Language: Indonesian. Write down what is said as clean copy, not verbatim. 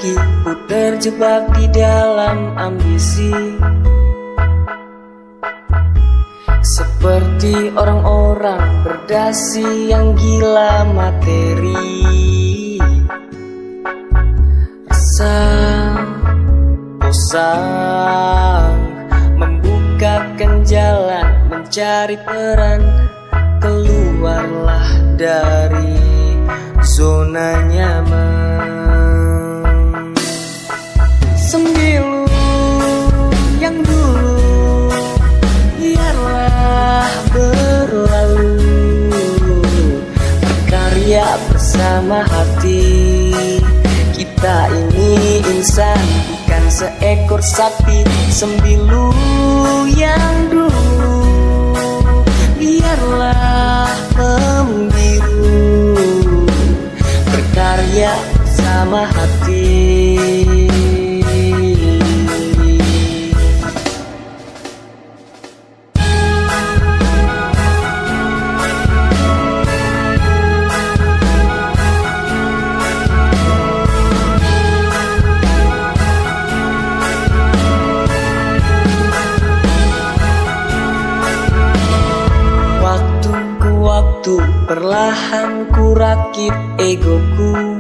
kaki ku terjebak di dalam ambisi, seperti orang-orang berdasi yang gila materi. Rasa bosan membukakan jalan mencari peran. Keluarlah dari zona nyaman. Sembilu yang dulu biarlah berlalu. Berkarya bersama hati. Kita ini insan, bukan seekor sapi. Sembilu yang dulu biarlah membiru. Berkarya bersama hati. Waktu perlahan ku rakit egoku.